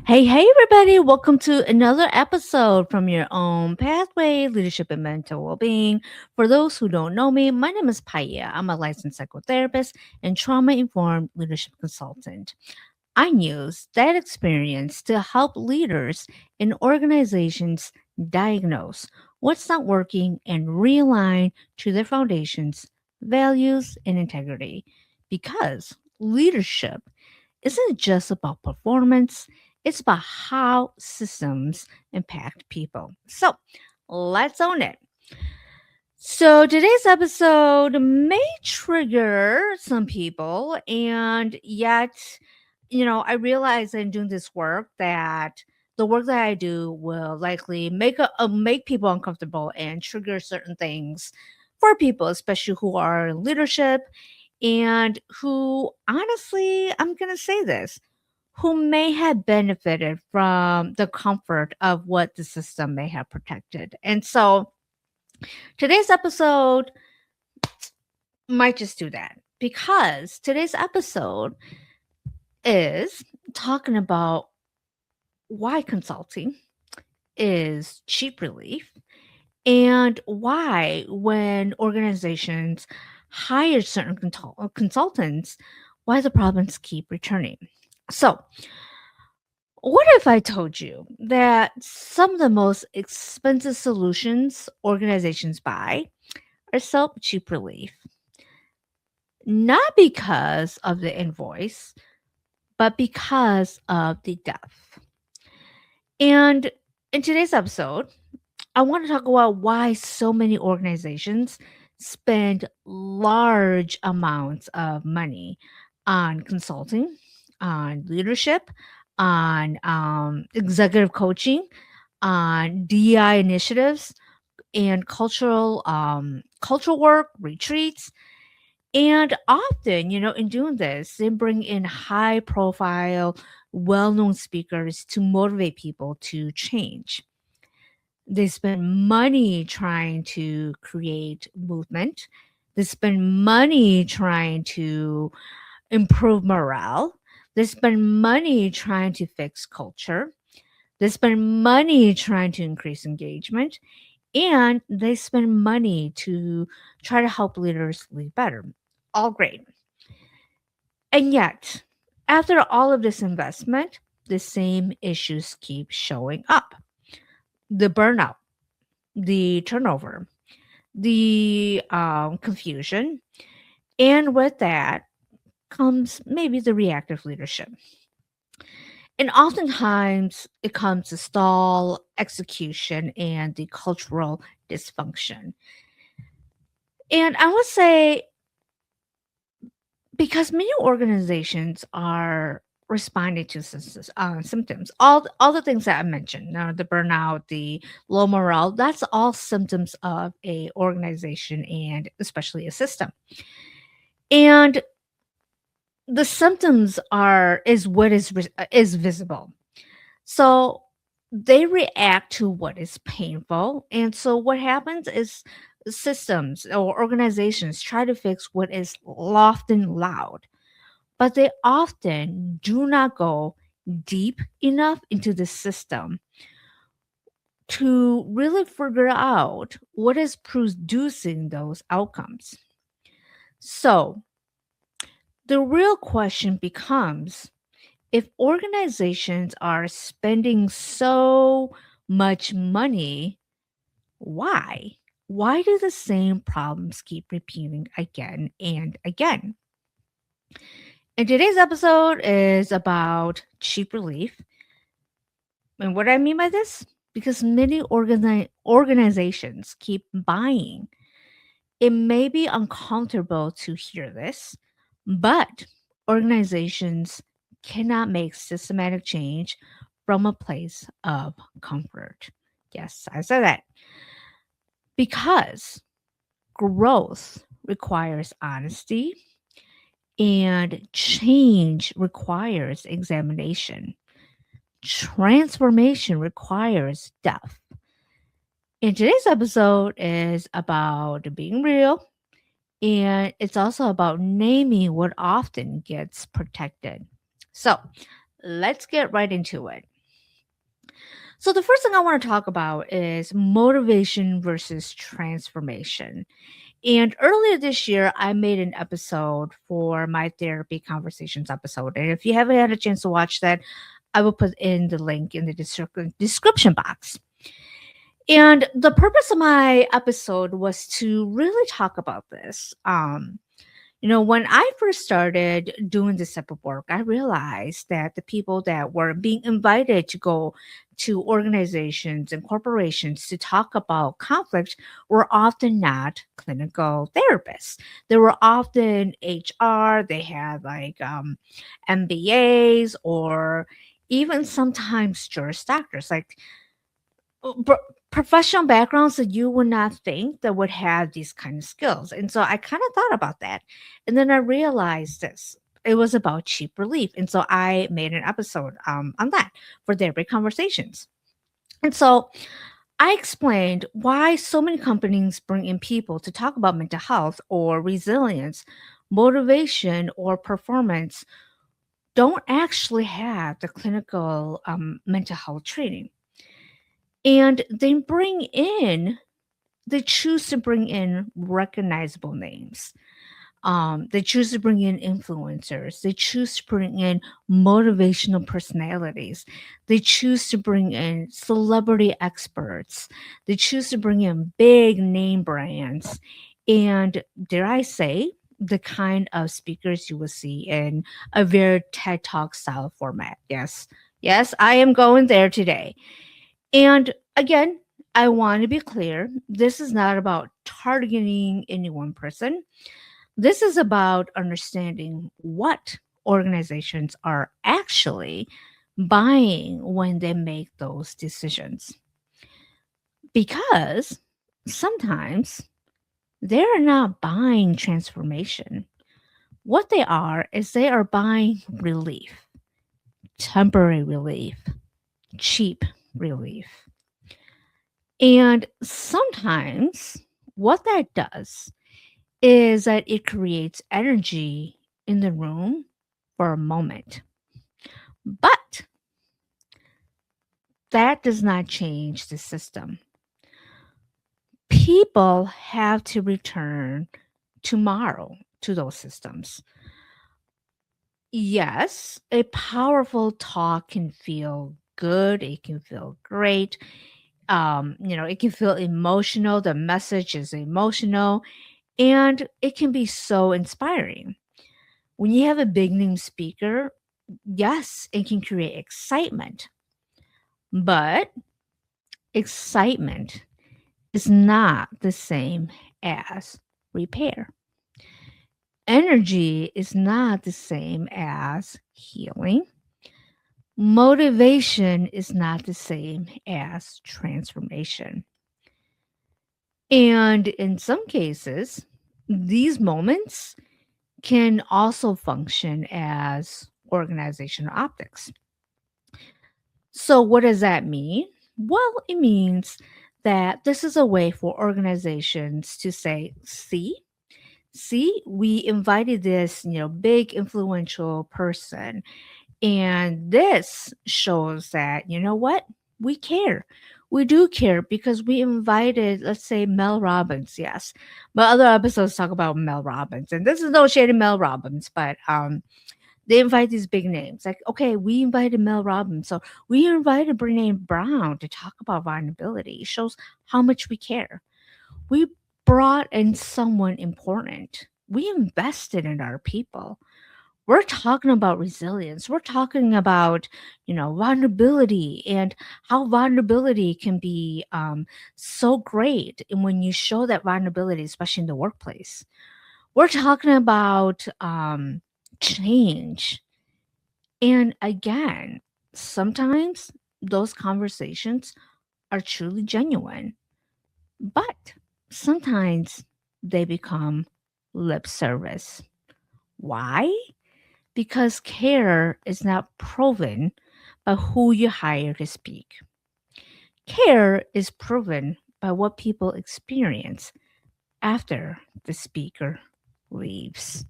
Hey, everybody. Welcome to another episode from your own pathway, leadership and mental well being. For those who don't know me, my name is Paya. I'm a licensed psychotherapist and trauma informed leadership consultant. I use that experience to help leaders and organizations diagnose what's not working and realign to their foundations, values, and integrity. Because leadership isn't just about performance, it's about how systems impact people. So let's own it. So today's episode may trigger some people, and yet, I realize in doing this work that the work that I do will likely make people uncomfortable and trigger certain things for people, especially who are in leadership and who, honestly, I'm gonna say this, who may have benefited from the comfort of what the system may have protected. And so today's episode might just do that because today's episode is talking about why consulting is cheap relief and why, when organizations hire certain consultants, why the problems keep returning. So, what if I told you that some of the most expensive solutions organizations buy are self cheap relief? Not because of the invoice, but because of the depth. And in today's episode, I want to talk about why so many organizations spend large amounts of money on consulting, on leadership, on executive coaching, on DEI initiatives, and cultural work, retreats. And often, in doing this, they bring in high profile, well known speakers to motivate people to change. They spend money trying to create movement. They spend money trying to improve morale. They spend money trying to fix culture. They spend money trying to increase engagement. And they spend money to try to help leaders lead better. All great. And yet, after all of this investment, the same issues keep showing up: the burnout, the turnover, the confusion. And with that comes maybe the reactive leadership. And oftentimes it comes to stall execution and the cultural dysfunction. And I would say, because many organizations are responding to symptoms, all the things that I mentioned, the burnout, the low morale, that's all symptoms of a organization and especially a system. And the symptoms is what is visible. So they react to what is painful. And so what happens is systems or organizations try to fix what is often loud, but they often do not go deep enough into the system to really figure out what is producing those outcomes. So the real question becomes, if organizations are spending so much money, why? Why do the same problems keep repeating again and again? And today's episode is about cheap relief. And what do I mean by this? Because many organizations keep buying. It may be uncomfortable to hear this, but organizations cannot make systematic change from a place of comfort. Yes, I said that. Because growth requires honesty and change requires examination. Transformation requires depth. And today's episode is about being real, and it's also about naming what often gets protected. So let's get right into it. So, the first thing I want to talk about is motivation versus transformation. And earlier this year, I made an episode for my therapy conversations episode. And if you haven't had a chance to watch that, I will put in the link in the description box. And the purpose of my episode was to really talk about this. When I first started doing this type of work, I realized that the people that were being invited to go to organizations and corporations to talk about conflict were often not clinical therapists. They were often HR, they had like MBAs, or even sometimes juris doctors. Like pro- professional backgrounds that you would not think that would have these kind of skills. And so I kind of thought about that. And then I realized this. It was about cheap relief. And so I made an episode on that for therapy conversations. And so I explained why so many companies bring in people to talk about mental health or resilience, motivation, or performance don't actually have the clinical mental health training. And they choose to bring in recognizable names. They choose to bring in influencers. They choose to bring in motivational personalities. They choose to bring in celebrity experts. They choose to bring in big name brands. And dare I say, the kind of speakers you will see in a very TED Talk style format. Yes, yes, I am going there today. And again, I want to be clear, this is not about targeting any one person. This is about understanding what organizations are actually buying when they make those decisions. Because sometimes they're not buying transformation. What they are is they are buying relief, temporary relief, cheap relief. And sometimes what that does is that it creates energy in the room for a moment. But that does not change the system. People have to return tomorrow to those systems. Yes, a powerful talk can feel good, it can feel great. It can feel emotional. The message is emotional and it can be so inspiring. When you have a big name speaker, yes, it can create excitement, but excitement is not the same as repair. Energy is not the same as healing. Motivation is not the same as transformation. And in some cases, these moments can also function as organizational optics. So, what does that mean? Well, it means that this is a way for organizations to say, see, we invited this, big influential person. And this shows that, you know what? We care. We do care because we invited, let's say, Mel Robbins. Yes. But other episodes talk about Mel Robbins. And this is no shade of Mel Robbins, but they invite these big names. Like, okay, we invited Mel Robbins. So we invited Brene Brown to talk about vulnerability. It shows how much we care. We brought in someone important. We invested in our people. We're talking about resilience. We're talking about, vulnerability and how vulnerability can be so great. And when you show that vulnerability, especially in the workplace, we're talking about change. And again, sometimes those conversations are truly genuine, but sometimes they become lip service. Why? Because care is not proven by who you hire to speak. Care is proven by what people experience after the speaker leaves.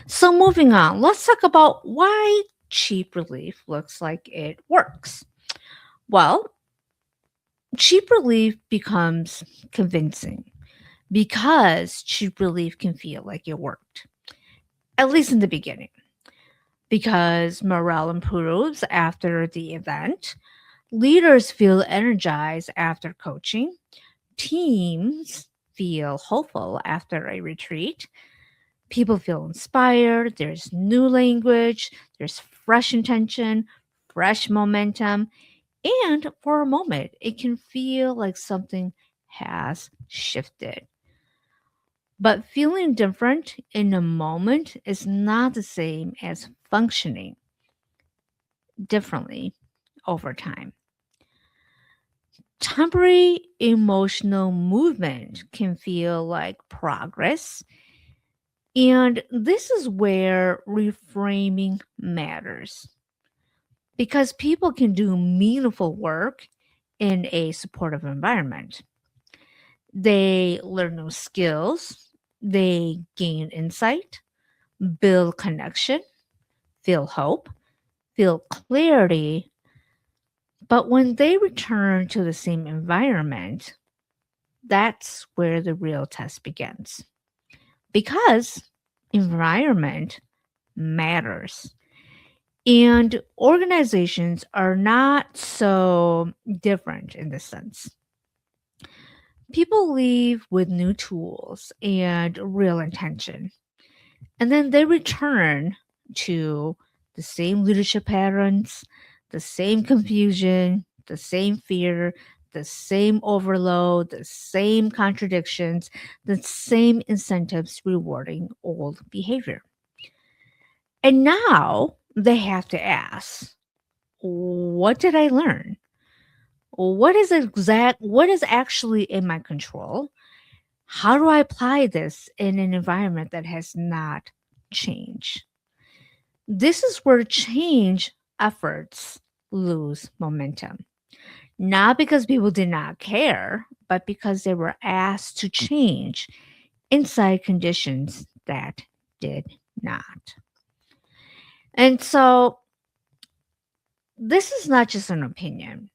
So, moving on, let's talk about why cheap relief looks like it works. Well, cheap relief becomes convincing because cheap relief can feel like it worked, at least in the beginning, because morale improves after the event. Leaders feel energized after coaching. Teams feel hopeful after a retreat. People feel inspired. There's new language, there's fresh intention, fresh momentum. And for a moment, it can feel like something has shifted. But feeling different in a moment is not the same as functioning differently over time. Temporary emotional movement can feel like progress. And this is where reframing matters because people can do meaningful work in a supportive environment. They learn new skills, they gain insight, build connection, feel hope, feel clarity. But when they return to the same environment, that's where the real test begins. Because environment matters. And organizations are not so different in this sense. People leave with new tools and real intention, and then they return to the same leadership patterns, the same confusion, the same fear, the same overload, the same contradictions, the same incentives rewarding old behavior. And now they have to ask, what did I learn? What is actually in my control? How do I apply this in an environment that has not changed? This is where change efforts lose momentum. Not because people did not care, but because they were asked to change inside conditions that did not. And so this is not just an opinion.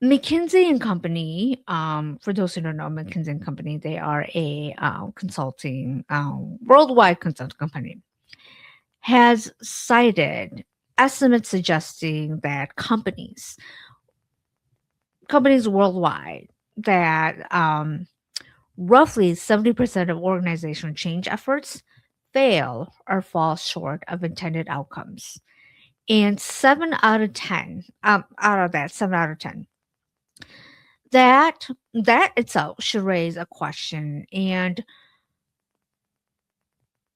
McKinsey and Company, for those who don't know, McKinsey and Company, they are a consulting, worldwide consulting company, has cited estimates suggesting that companies worldwide, that roughly 70% of organizational change efforts fail or fall short of intended outcomes. And 7 out of 10, out of that, 7 out of 10, that itself should raise a question and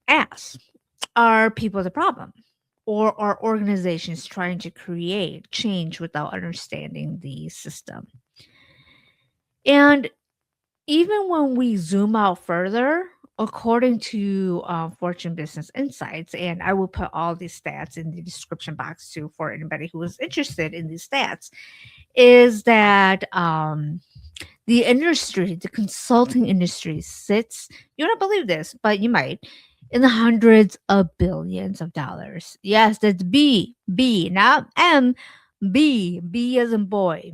ask, are people the problem? Or are organizations trying to create change without understanding the system? And even when we zoom out further, according to Fortune Business Insights, and I will put all these stats in the description box too for anybody who is interested in these stats, is that the consulting industry sits, you don't believe this, but you might, in the hundreds of billions of dollars. Yes, that's B, not M, B as in boy.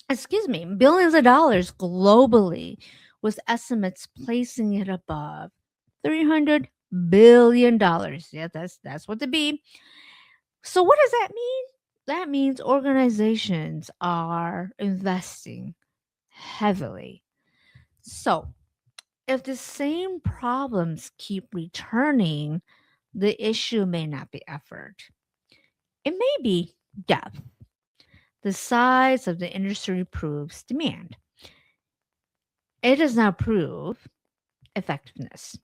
Excuse me, billions of dollars globally, with estimates placing it above $300 billion. Yeah, that's what the B. So what does that mean? That means organizations are investing heavily. So, if the same problems keep returning, the issue may not be effort. It may be depth. The size of the industry proves demand. It does not prove effectiveness.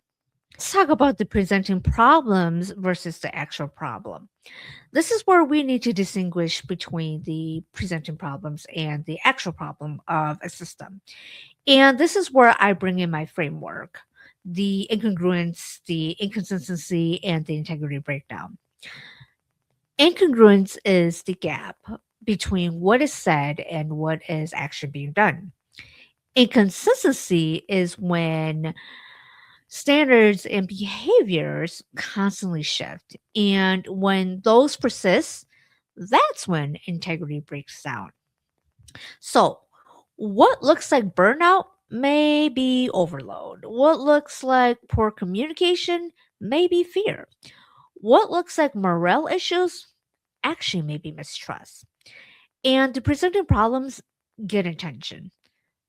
Let's talk about the presenting problems versus the actual problem. This is where we need to distinguish between the presenting problems and the actual problem of a system. And this is where I bring in my framework, the incongruence, the inconsistency, and the integrity breakdown. Incongruence is the gap between what is said and what is actually being done. Inconsistency is when standards and behaviors constantly shift. And when those persist, That's when integrity breaks down. So, what looks like burnout may be overload. What looks like poor communication may be fear. What looks like morale issues actually may be mistrust. And the presented problems get attention,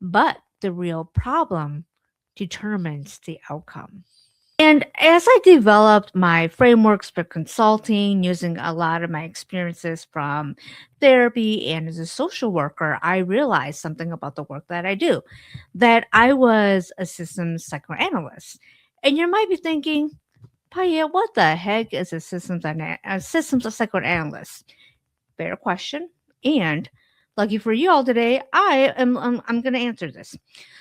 but the real problem determines the outcome. And as I developed my frameworks for consulting, using a lot of my experiences from therapy and as a social worker, I realized something about the work that I do, that I was a systems psychoanalyst. And you might be thinking, Paya, what the heck is a systems psychoanalyst? Fair question. And lucky for you all today, I'm going to answer this.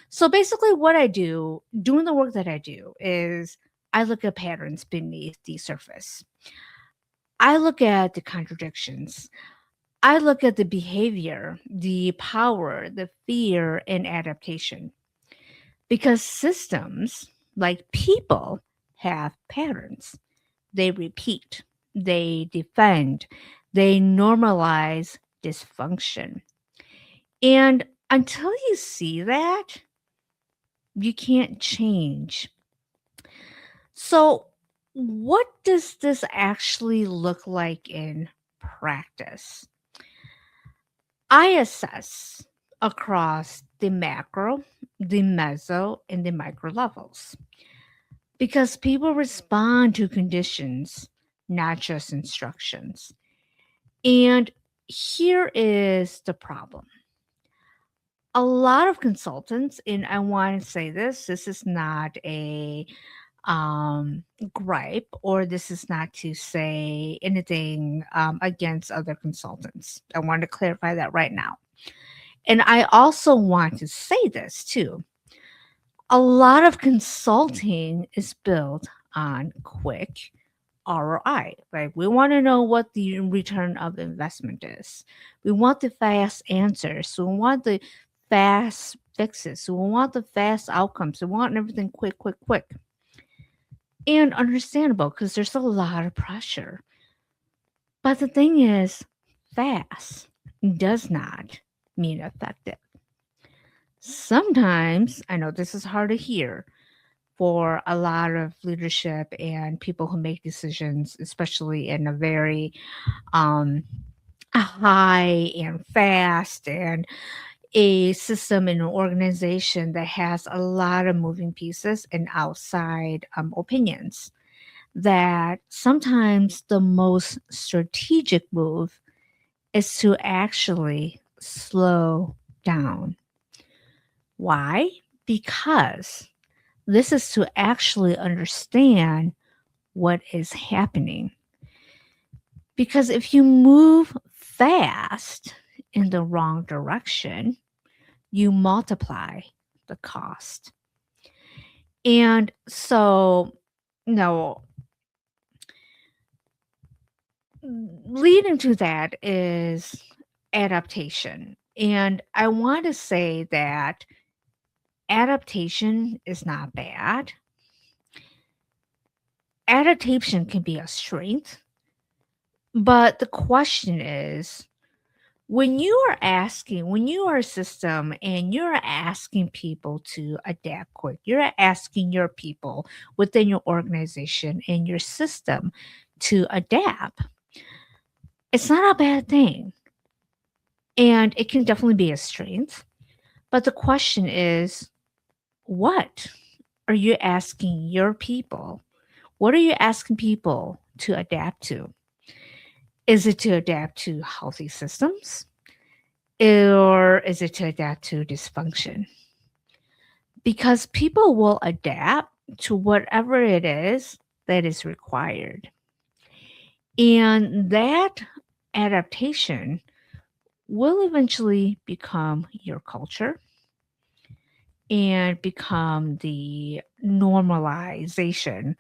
So basically, what I do, doing the work that I do, is I look at patterns beneath the surface. I look at the contradictions. I look at the behavior, the power, the fear, and adaptation. Because systems, like people, have patterns. They repeat, they defend, they normalize dysfunction. And until you see that, you can't change. So, what does this actually look like in practice? I assess across the macro, the meso, and the micro levels because people respond to conditions, not just instructions. And here is the problem. A lot of consultants, and I want to say this is not a gripe, or this is not to say anything against other consultants. I want to clarify that right now. And I also want to say this too. A lot of consulting is built on quick ROI. Like we want to know what the return of investment is. We want the fast answers. We want the fast fixes. We want the fast outcomes. We want everything quick, quick, quick. And understandable because there's a lot of pressure. But the thing is, fast does not mean effective. Sometimes, I know this is hard to hear for a lot of leadership and people who make decisions, especially in a very high and fast and a system and an organization that has a lot of moving pieces and outside opinions, that sometimes the most strategic move is to actually slow down. Why? Because this is to actually understand what is happening. Because if you move fast in the wrong direction, you multiply the cost. And so, no, leading to that is adaptation. And I want to say that adaptation is not bad. Adaptation can be a strength. But the question is, when you are a system and you're asking people to adapt quick, you're asking your people within your organization and your system to adapt, it's not a bad thing. And it can definitely be a strength. But the question is, what are you asking your people? What are you asking people to adapt to? Is it to adapt to healthy systems? Or is it to adapt to dysfunction? Because people will adapt to whatever it is that is required. And that adaptation will eventually become your culture and become the normalization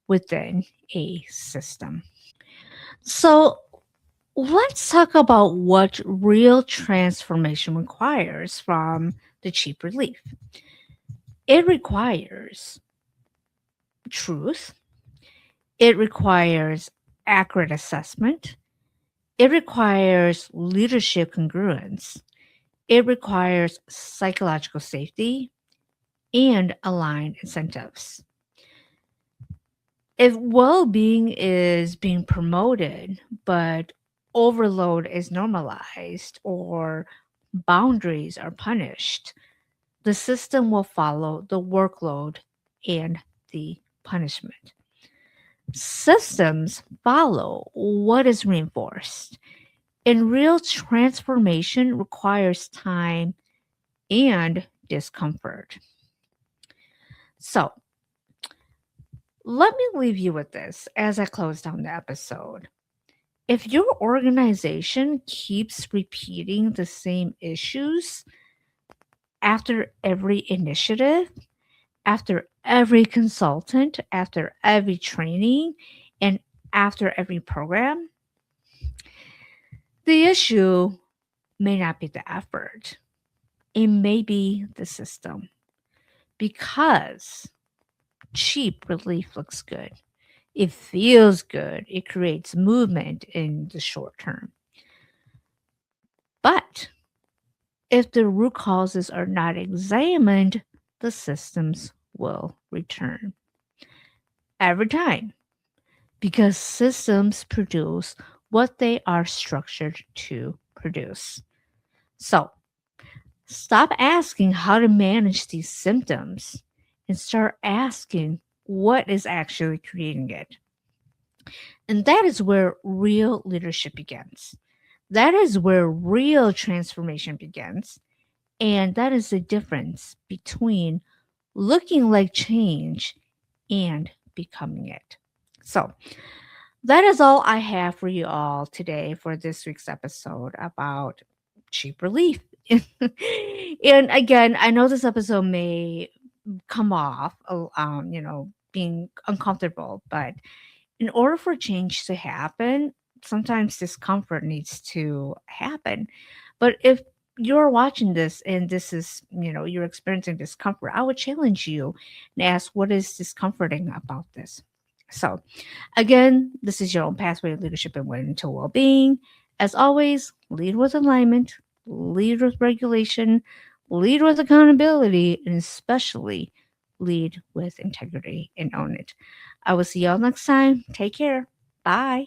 within a system. So let's talk about what real transformation requires from the cheap relief. It requires truth, it requires accurate assessment, It requires leadership congruence. It requires psychological safety and aligned incentives. If well being is being promoted, but overload is normalized or boundaries are punished, the system will follow the workload and the punishment. Systems follow what is reinforced, and real transformation requires time and discomfort. So, let me leave you with this as I close down the episode. If your organization keeps repeating the same issues after every initiative, after every consultant, after every training, and after every program, the issue may not be the effort. It may be the system because cheap relief looks good. It feels good. It creates movement in the short term. But if the root causes are not examined, the systems will return every time because systems produce what they are structured to produce. So stop asking how to manage these symptoms and start asking what is actually creating it. And that is where real leadership begins. That is where real transformation begins. And that is the difference between looking like change and becoming it. So, that is all I have for you all today for this week's episode about cheap relief. And again, I know this episode may come off, being uncomfortable, but in order for change to happen, sometimes discomfort needs to happen. But if you're watching this and this is, you're experiencing discomfort, I would challenge you and ask, what is discomforting about this? So, again, this is your own pathway of leadership and winning to well being. As always, lead with alignment, lead with regulation, lead with accountability, and especially lead with integrity and own it. I will see y'all next time. Take care. Bye.